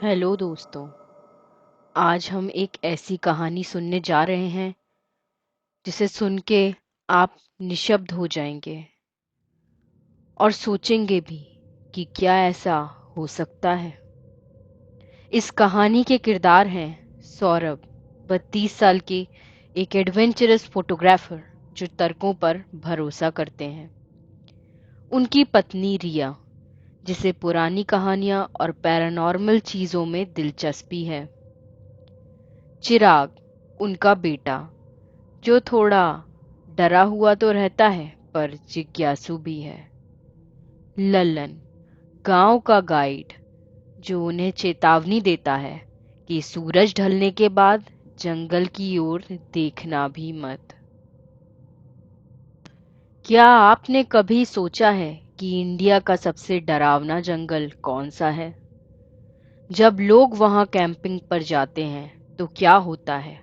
Hello दोस्तों। आज हम एक ऐसी कहानी सुनने जा रहे हैं जिसे सुन के आप निशब्द हो जाएंगे और सोचेंगे भी कि क्या ऐसा हो सकता है। इस कहानी के किरदार हैं सौरभ, 32 साल के एक एडवेंचरस फोटोग्राफर जो तर्कों पर भरोसा करते हैं। उनकी पत्नी रिया, जिसे पुरानी कहानियां और पैरानॉर्मल चीजों में दिलचस्पी है। चिराग, उनका बेटा, जो थोड़ा डरा हुआ तो रहता है पर जिज्ञासु भी है। लल्लन, गांव का गाइड, जो उन्हें चेतावनी देता है कि सूरज ढलने के बाद जंगल की ओर देखना भी मत। क्या आपने कभी सोचा है कि इंडिया का सबसे डरावना जंगल कौन सा है? जब लोग वहां कैंपिंग पर जाते हैं तो क्या होता है?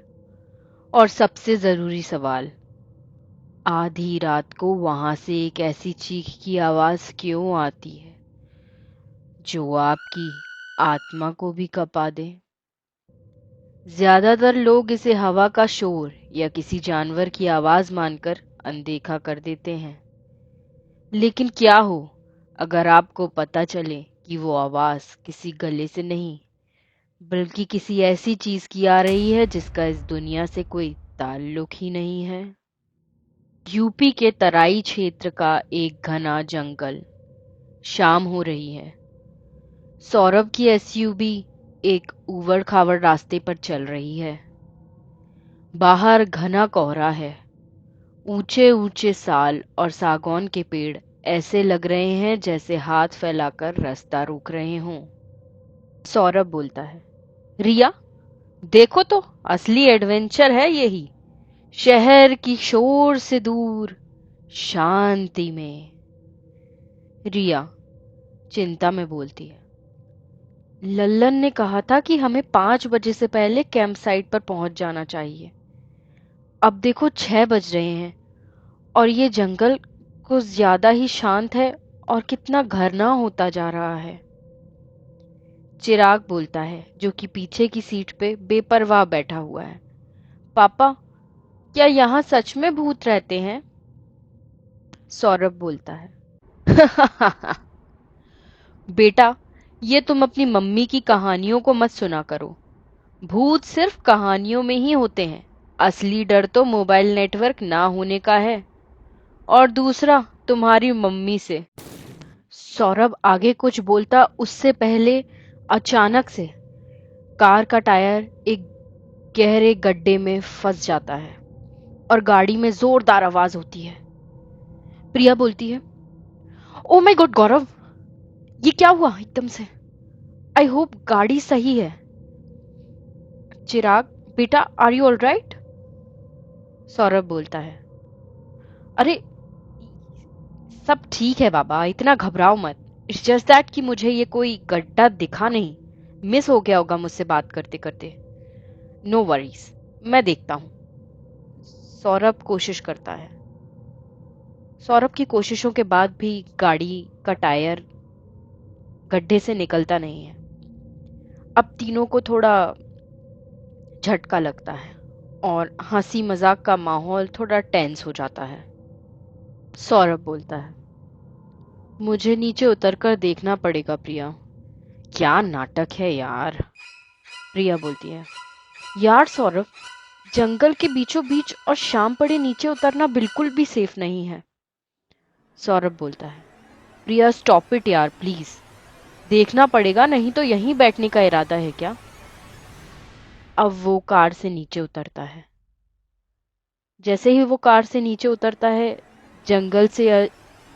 और सबसे जरूरी सवाल, आधी रात को वहां से एक ऐसी चीख की आवाज क्यों आती है जो आपकी आत्मा को भी कपा दे? ज्यादातर लोग इसे हवा का शोर या किसी जानवर की आवाज मानकर अनदेखा कर देते हैं। लेकिन क्या हो अगर आपको पता चले कि वो आवाज किसी गले से नहीं बल्कि किसी ऐसी चीज की आ रही है जिसका इस दुनिया से कोई ताल्लुक ही नहीं है। यूपी के तराई क्षेत्र का एक घना जंगल। शाम हो रही है। सौरभ की एसयूवी एक ऊबड़ खाबड़ रास्ते पर चल रही है। बाहर घना कोहरा है। ऊंचे ऊंचे साल और सागौन के पेड़ ऐसे लग रहे हैं जैसे हाथ फैलाकर रास्ता रोक रहे हों। सौरभ बोलता है, रिया, देखो तो, असली एडवेंचर है यही। शहर की शोर से दूर, शांति में। रिया चिंता में बोलती है, लल्लन ने कहा था कि हमें 5 बजे से पहले कैंप साइट पर पहुंच जाना चाहिए। अब देखो 6 बज रहे हैं और ये जंगल कुछ ज्यादा ही शांत है और कितना घना होता जा रहा है। चिराग बोलता है, जो कि पीछे की सीट पे बेपरवाह बैठा हुआ है, पापा, क्या यहाँ सच में भूत रहते हैं? सौरभ बोलता है, बेटा, ये तुम अपनी मम्मी की कहानियों को मत सुना करो। भूत सिर्फ कहानियों में ही होते हैं। असली डर तो मोबाइल नेटवर्क ना होने का है, और दूसरा तुम्हारी मम्मी से। सौरभ आगे कुछ बोलता उससे पहले अचानक से कार का टायर एक गहरे गड्ढे में फंस जाता है और गाड़ी में जोरदार आवाज होती है। प्रिया बोलती है, ओ माय गॉड गौरव, ये क्या हुआ एकदम से? आई होप गाड़ी सही है। चिराग, बेटा, are you all right? Saurabh बोलता है, अरे सब ठीक है बाबा, इतना घबराओ मत। इट्स जस्ट दैट कि मुझे ये कोई गड्ढा दिखा नहीं, मिस हो गया होगा मुझसे बात करते करते। नो वरीज, मैं देखता हूं। सौरभ कोशिश करता है। सौरभ की कोशिशों के बाद भी गाड़ी का टायर गड्ढे से निकलता नहीं है। अब तीनों को थोड़ा झटका लगता है और हंसी मजाक का माहौल थोड़ा टेंस हो जाता है। सौरभ बोलता है, मुझे नीचे उतरकर देखना पड़ेगा प्रिया। क्या नाटक है यार। प्रिया बोलती है, यार सौरभ, जंगल के बीचों बीच और शाम पड़े नीचे उतरना बिल्कुल भी सेफ नहीं है। सौरभ बोलता है, प्रिया स्टॉप इट यार प्लीज, देखना पड़ेगा, नहीं तो यहीं बैठने का इरादा है क्या? अब वो कार से नीचे उतरता है। जैसे ही वो कार से नीचे उतरता है, जंगल से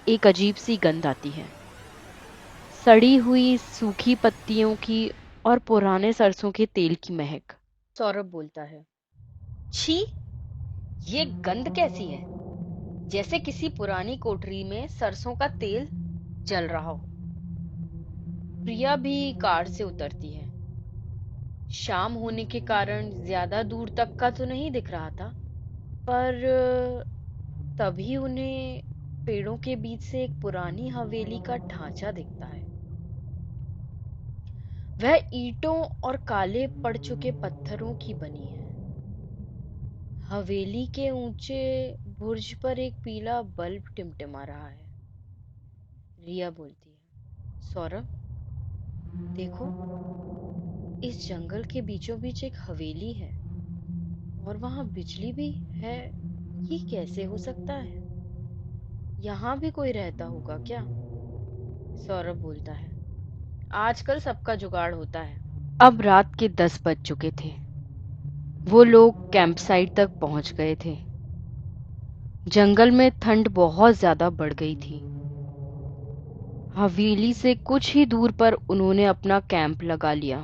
एक अजीब सी गंध आती है, सड़ी हुई सूखी पत्तियों की और पुराने सरसों के तेल की महक। सौरभ बोलता है, छी, ये गंध कैसी है? जैसे किसी पुरानी कोठरी में सरसों का तेल जल रहा हो। प्रिया भी कार से उतरती है। शाम होने के कारण ज्यादा दूर तक का तो नहीं दिख रहा था, पर तभी उन्हें पेड़ों के बीच से एक पुरानी हवेली का ढांचा दिखता है। वह ईंटों और काले पड़ चुके पत्थरों की बनी है। हवेली के ऊंचे बुर्ज पर एक पीला बल्ब टिमटिमा रहा है। रिया बोलती है, सौरभ देखो, इस जंगल के बीचों बीच एक हवेली है और वहां बिजली भी है। ये कैसे हो सकता है? यहाँ भी कोई रहता होगा क्या? सौरभ बोलता है, आजकल सबका जुगाड़ होता है। अब रात के 10 बज चुके थे। वो लोग कैंप साइट तक पहुंच गए थे। जंगल में ठंड बहुत ज्यादा बढ़ गई थी। हवेली से कुछ ही दूर पर उन्होंने अपना कैंप लगा लिया।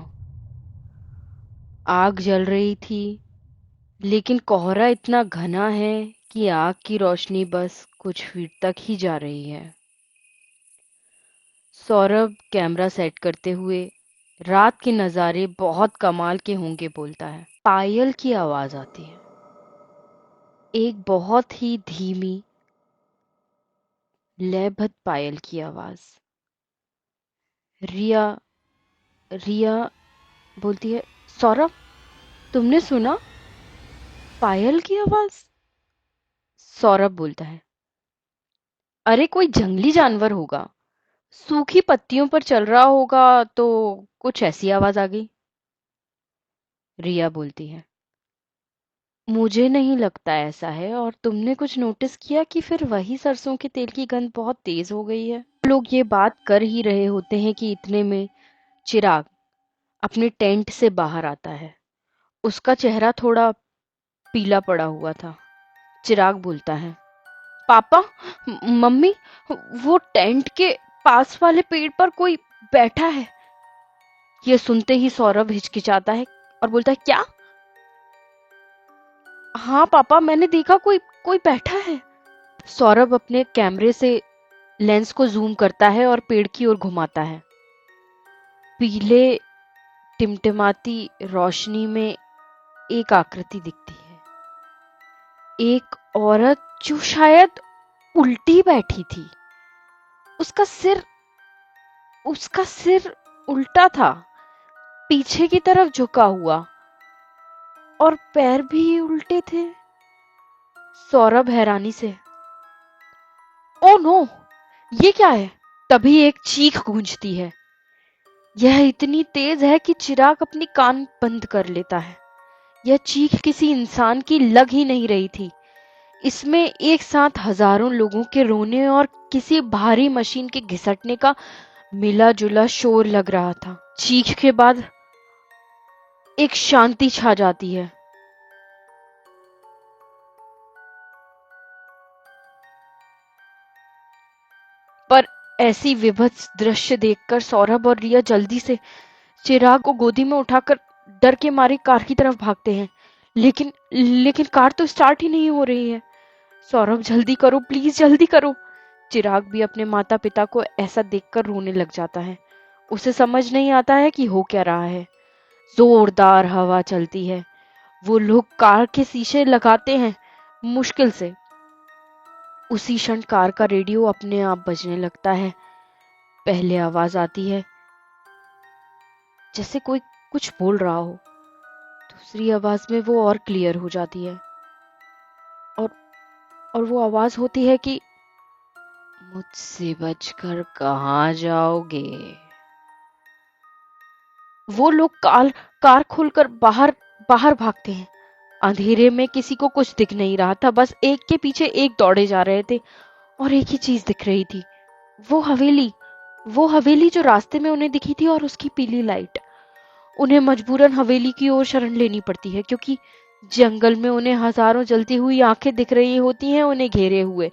आग जल रही थी, लेकिन कोहरा इतना घना है कि आग की रोशनी बस कुछ फीट तक ही जा रही है। सौरभ कैमरा सेट करते हुए रात के नज़ारे बहुत कमाल के होंगे बोलता है। पायल की आवाज आती है, एक बहुत ही धीमी लयबद्ध पायल की आवाज। रिया रिया बोलती है, सौरभ तुमने सुना? पायल की आवाज। सौरभ बोलता है, अरे कोई जंगली जानवर होगा, सूखी पत्तियों पर चल रहा होगा तो कुछ ऐसी आवाज आ गई। रिया बोलती है, मुझे नहीं लगता ऐसा है। और तुमने कुछ नोटिस किया कि फिर वही सरसों के तेल की गंध बहुत तेज हो गई है? लोग ये बात कर ही रहे होते हैं कि इतने में चिराग अपने टेंट से बाहर आता है। उसका चेहरा थोड़ा पीला पड़ा हुआ था। चिराग बोलता है, पापा, मम्मी, वो टेंट के पास वाले पेड़ पर कोई बैठा है। ये सुनते ही सौरभ हिचकिचाता है और बोलता है, क्या? हाँ पापा, मैंने देखा, कोई कोई बैठा है। सौरभ अपने कैमरे से लेंस को जूम करता है और पेड़ की ओर घुमाता है। पीले टिमटिमाती रोशनी में एक आकृति दिखती है, एक औरत जो शायद उल्टी बैठी थी। उसका सिर उसका सिर उल्टा था, पीछे की तरफ झुका हुआ, और पैर भी उल्टे थे। सौरभ हैरानी से, ओ नो, ये क्या है? तभी एक चीख गूंजती है। यह इतनी तेज है कि चिराग अपनी कान बंद कर लेता है। यह चीख किसी इंसान की लग ही नहीं रही थी। इसमें एक साथ हजारों लोगों के रोने और किसी भारी मशीन के घिसटने का मिला जुला शोर लग रहा था। चीख के बाद एक शांति छा जाती है। पर ऐसी विभत्स दृश्य देखकर सौरभ और रिया जल्दी से चिराग को गोदी में उठाकर डर के मारे कार की तरफ भागते हैं। लेकिन लेकिन कार तो स्टार्ट ही नहीं हो रही है। सौरभ, जल्दी करो, प्लीज जल्दी करो। चिराग भी अपने माता पिता को ऐसा देखकर रोने लग जाता है। उसे समझ नहीं आता है कि हो क्या रहा है। जोरदार हवा चलती है। वो लोग कार के शीशे लगाते हैं, मुश्किल से। उसी क्षण कार का रेडियो अपने आप बजने लगता है। पहले आवाज आती है जैसे कोई कुछ बोल रहा हो। दूसरी आवाज में वो और क्लियर हो जाती है, और और वो आवाज होती है कि मुझसे बचकर कहाँ जाओगे। वो लोग कार खोलकर बाहर बाहर भागते हैं। अंधेरे में किसी को कुछ दिख नहीं रहा था, बस एक के पीछे एक दौड़े जा रहे थे। और एक ही चीज दिख रही थी, वो हवेली। वो हवेली जो रास्ते में उन्हें दिखी थी, और उसकी पीली लाइट। उन्हें मजबूरन हवेली की ओर शरण लेनी पड़ती है, क्योंकि जंगल में उन्हें हजारों जलती हुई आंखें दिख रही होती हैं उन्हें घेरे हुए।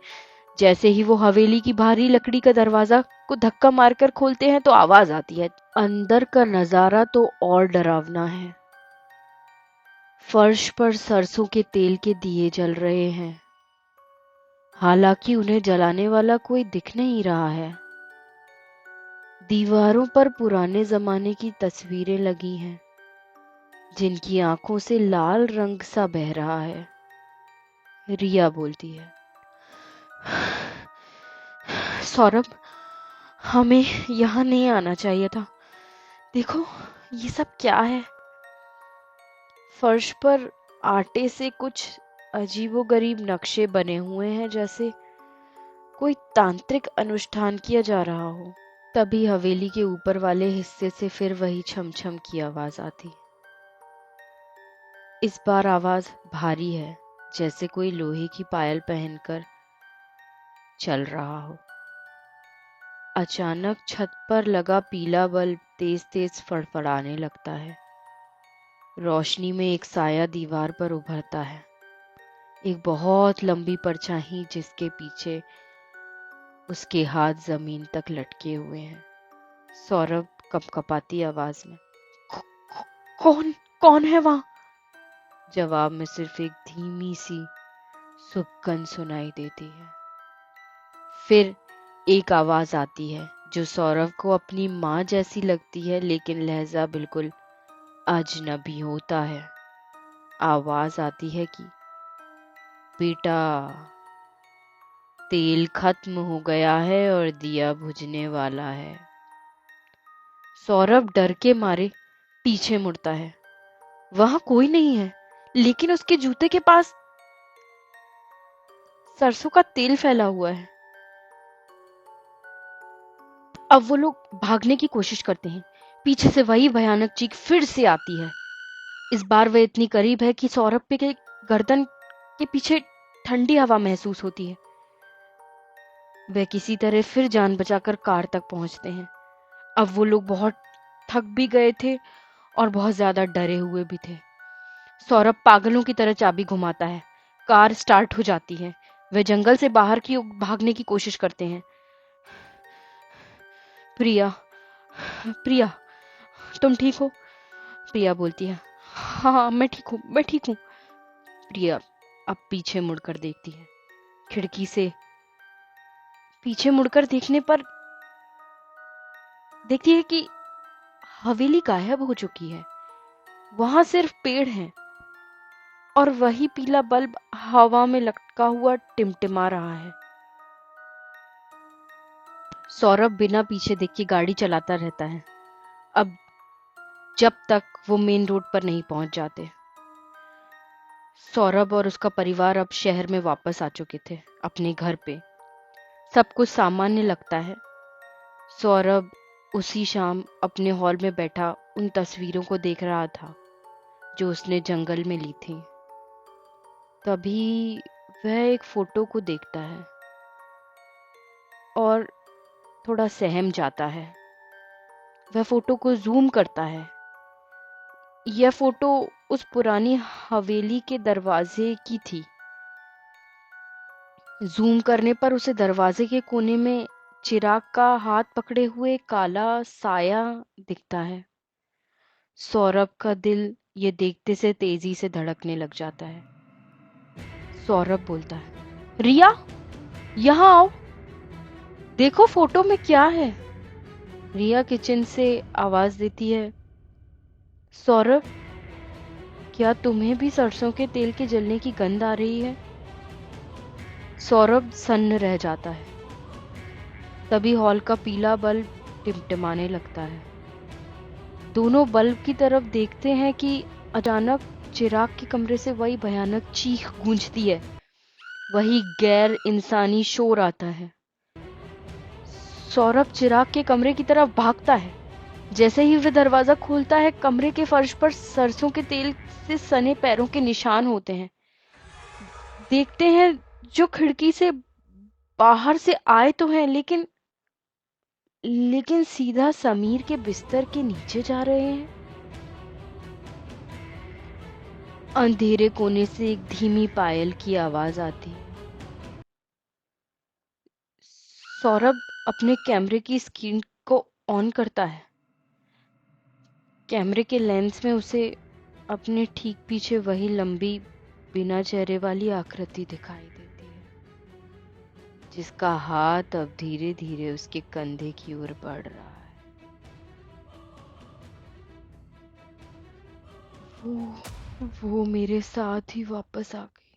जैसे ही वो हवेली की भारी लकड़ी का दरवाजा को धक्का मारकर खोलते हैं तो आवाज आती है। अंदर का नजारा तो और डरावना है। फर्श पर सरसों के तेल के दिए जल रहे हैं, हालांकि उन्हें जलाने वाला कोई दिख नहीं रहा है। दीवारों पर पुराने जमाने की तस्वीरें लगी हैं, जिनकी आंखों से लाल रंग सा बह रहा है। रिया बोलती है, सौरभ, हमें यहाँ नहीं आना चाहिए था। देखो, ये सब क्या है? फर्श पर आटे से कुछ अजीबोगरीब नक्शे बने हुए हैं, जैसे कोई तांत्रिक अनुष्ठान किया जा रहा हो। तभी हवेली के ऊपर वाले हिस्से से फिर वही छम छम की आवाज आती। इस बार आवाज भारी है, जैसे कोई लोहे की पायल पहनकर चल रहा हो। अचानक छत पर लगा पीला बल्ब तेज तेज फड़फड़ाने लगता है। रोशनी में एक साया दीवार पर उभरता है, एक बहुत लंबी परछाई जिसके पीछे उसके हाथ जमीन तक लटके हुए हैं। सौरभ कपकपाती आवाज में, कौन कौन है वहां? जवाब में सिर्फ एक धीमी सी सुबकन सुनाई देती है। फिर एक आवाज आती है जो सौरभ को अपनी माँ जैसी लगती है, लेकिन लहजा बिल्कुल अजनबी होता है। आवाज आती है कि बेटा, तेल खत्म हो गया है और दिया बुझने वाला है। सौरभ डर के मारे पीछे मुड़ता है। वहां कोई नहीं है, लेकिन उसके जूते के पास सरसों का तेल फैला हुआ है। अब वो लोग भागने की कोशिश करते हैं। पीछे से वही भयानक चीख फिर से आती है। इस बार वह इतनी करीब है कि सौरभ के गर्दन के पीछे ठंडी हवा महसूस होती है। वह किसी तरह फिर जान बचाकर कार तक पहुंचते हैं। अब वो लोग बहुत थक भी गए थे और बहुत ज्यादा डरे हुए भी थे। सौरभ पागलों की तरह चाबी घुमाता है। कार स्टार्ट हो जाती है। वे जंगल से बाहर की ओर भागने की कोशिश करते हैं। प्रिया, प्रिया, तुम ठीक हो? प्रिया बोलती है, हाँ मैं ठीक हूँ, मैं ठीक हूँ। प्रिया अब पीछे मुड़कर देखती है। खिड़की से पीछे मुड़कर देखने पर देखती है कि हवेली गायब हो चुकी है। वहां सिर्फ पेड़ हैं और वही पीला बल्ब हवा में लटका हुआ टिमटिमा रहा है। सौरभ बिना पीछे देखे गाड़ी चलाता रहता है, अब जब तक वो मेन रोड पर नहीं पहुंच जाते। सौरभ और उसका परिवार अब शहर में वापस आ चुके थे, अपने घर पे। सब कुछ सामान्य लगता है। सौरभ उसी शाम अपने हॉल में बैठा उन तस्वीरों को देख रहा था जो उसने जंगल में ली थी। तभी वह एक फोटो को देखता है और थोड़ा सहम जाता है। वह फोटो को जूम करता है। यह फोटो उस पुरानी हवेली के दरवाजे की थी। जूम करने पर उसे दरवाजे के कोने में चिराग का हाथ पकड़े हुए काला साया दिखता है। सौरभ का दिल ये देखते से तेजी से धड़कने लग जाता है। सौरभ बोलता है, रिया, यहाँ आओ, देखो फोटो में क्या है। रिया किचन से आवाज देती है, सौरभ, क्या तुम्हें भी सरसों के तेल के जलने की गंध आ रही है? सौरभ सन्न रह जाता है। तभी हॉल का पीला बल्ब टिमटिमाने लगता है। दोनों बल्ब की तरफ देखते हैं कि अचानक चिराग के कमरे से वही भयानक चीख गूंजती है। वही गैर इंसानी शोर आता है। सौरभ चिराग के कमरे की तरफ भागता है। जैसे ही वह दरवाजा खोलता है, कमरे के फर्श पर सरसों के तेल से सने पैरों के निशान होते हैं। देखते हैं जो खिड़की से बाहर से आए तो हैं, लेकिन सीधा समीर के बिस्तर के नीचे जा रहे हैं। अंधेरे कोने से एक धीमी पायल की आवाज आती। सौरभ अपने कैमरे की स्क्रीन को ऑन करता है। कैमरे के लेंस में उसे अपने ठीक पीछे वही लंबी बिना चेहरे वाली आकृति दिखाई देती है, जिसका हाथ अब धीरे धीरे उसके कंधे की ओर बढ़ रहा है। वो मेरे साथ ही वापस आ गई।